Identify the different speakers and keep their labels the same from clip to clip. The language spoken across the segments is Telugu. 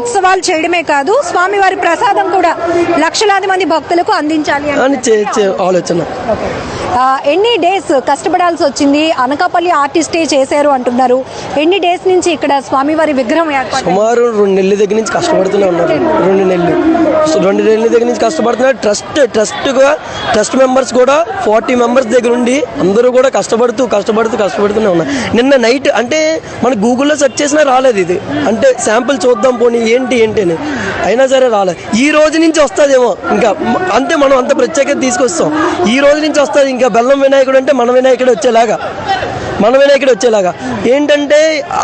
Speaker 1: ఉత్సవాలు చేయడమే కాదు, స్వామివారి ప్రసాదం కూడా లక్షలాది మంది భక్తులకు అందించాలి అని
Speaker 2: ఆలోచన.
Speaker 1: ఎన్ని డేస్ కష్టపడాల్సి వచ్చింది? అనకాపల్లి ఆర్టిస్టే చేశారు అంటున్నారు. ఎన్ని డేస్ నుంచి ఇక్కడ స్వామివారి విగ్రహం ఏర్పాటు?
Speaker 2: సుమారు 2 నెలల దగ్గర నుంచి కష్టపడుతూనే ఉన్నారు. 2 నెలల దగ్గర నుంచి కష్టపడుతున్నారు. ట్రస్ట్ మెంబర్స్ కూడా 40 మెంబర్స్ దగ్గర ఉండి అందరూ కూడా కష్టపడుతూనే ఉన్నారు. నిన్న నైట్ అంటే మన గూగుల్లో సెర్చ్ చేసినా రాలేదు ఇది. అంటే శాంపుల్ చూద్దాం పోనీ ఏంటి అని, అయినా సరే రాలేదు. ఈ రోజు నుంచి వస్తుందేమో ఇంకా, అంతే మనం అంత ప్రత్యేకత తీసుకొస్తాం. ఈ రోజు నుంచి వస్తుంది ఇంకా బెల్లం వినాయకుడు అంటే మన వినాయకుడు వచ్చేలాగా ఏంటంటే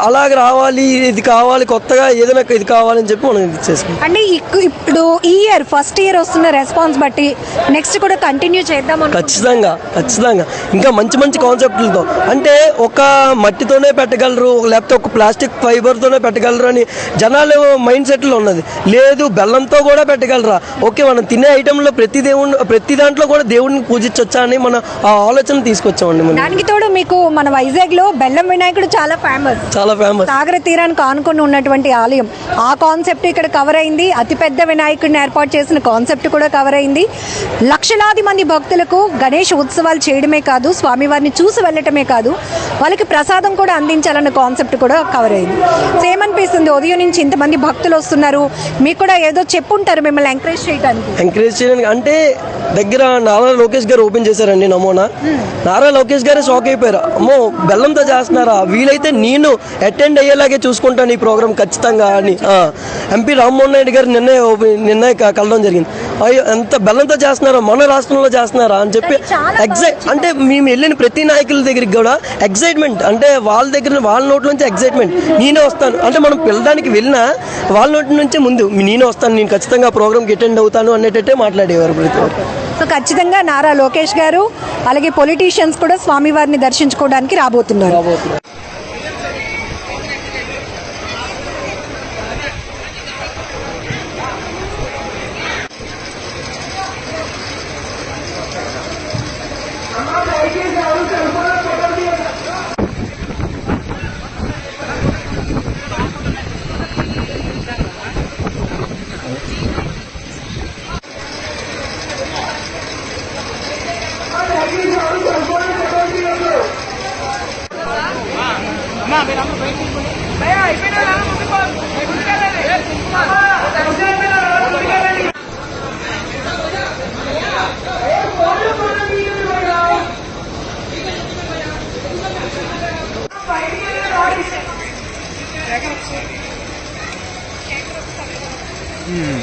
Speaker 2: అలాగ రావాలి, ఇది కావాలి, కొత్తగా ఏదైనా ఇది కావాలని చెప్పి మనం ఇది చేసుకుంటాం.
Speaker 1: అంటే ఇప్పుడు ఈ ఇయర్ ఫస్ట్ ఇయర్ వస్తున్న రెస్పాన్స్ బట్టి నెక్స్ట్ కూడా కంటిన్యూ చేద్దాం.
Speaker 2: ఖచ్చితంగా ఇంకా మంచి కాన్సెప్ట్లతో, అంటే ఒక మట్టితోనే పెట్టగలరు లేకపోతే ఒక ప్లాస్టిక్ ఫైబర్తోనే పెట్టగలరు అని జనాలు మైండ్ సెట్లో ఉన్నది. లేదు, బెల్లంతో కూడా పెట్టగలరా, ఓకే మనం తినే ఐటెంలో ప్రతి దాంట్లో కూడా దేవుడిని పూజించవచ్చా అని మనం ఆ ఆలోచన తీసుకొచ్చామండి.
Speaker 1: దానికి తోడు మీకు మన వైజాగ్ లో బెల్లం వినాయకుడు చాలా ఫేమస్. సాగర తీరానికి ఆనుకొని ఉన్నటువంటి ఆలయం, ఆ కాన్సెప్ట్ ఇక్కడ కవర్ అయింది. అతిపెద్ద వినాయకుడిని ఏర్పాటు చేసిన కాన్సెప్ట్ కూడా కవర్ అయింది. లక్షలాది మంది భక్తులకు గణేష్ ఉత్సవాలు చేయడమే కాదు, స్వామివారిని చూసి వెళ్ళటమే కాదు, వాళ్ళకి ప్రసాదం కూడా అందించాలన్న కాన్సెప్ట్ కూడా కవర్ అయింది. సేమ్ అనిపిస్తుంది, ఉదయం నుంచి ఇంతమంది భక్తులు వస్తున్నారు, మీకు కూడా ఏదో చెప్పుంటారు మిమ్మల్ని ఎంకరేజ్ చేయడానికి.
Speaker 2: అంటే దగ్గర నారా లోకేష్ గారు ఓపెన్ చేశారండి నమూనా. నారా లోకేష్ గారే షాక్ అయిపోయారు, అమ్మో బెల్లంతో చేస్తున్నారా, వీలైతే నేను అటెండ్ అయ్యేలాగే చూసుకుంటాను ఈ ప్రోగ్రామ్ ఖచ్చితంగా అని ఎంపీ రామ్మోహన్ నాయుడు గారు నిన్న కలవడం జరిగింది. అయ్యో ఎంత బెల్లంతో చేస్తున్నారా, మన రాష్ట్రంలో చేస్తున్నారా అని చెప్పి అంటే మేము వెళ్ళిన ప్రతి నాయకుల దగ్గరికి కూడా ఎగ్జైట్మెంట్, అంటే వాళ్ళ నోటి నుంచి ఎగ్జైట్మెంట్, నేనే వస్తాను అంటే మనం పిల్లడానికి వెళ్ళినా వాళ్ళ నోటి నుంచే ముందు నేనే వస్తాను, నేను ఖచ్చితంగా ప్రోగ్రామ్కి అటెండ్ అవుతాను అనేటట్టే మాట్లాడేవారు ప్రతి ఒక్కరు.
Speaker 1: సో ఖచ్చితంగా నారా లోకేష్ గారు అలాగే పొలిటీషియన్స్ కూడా స్వామివారిని దర్శించుకోవడానికి రాబోతున్నారు.
Speaker 3: Hmm.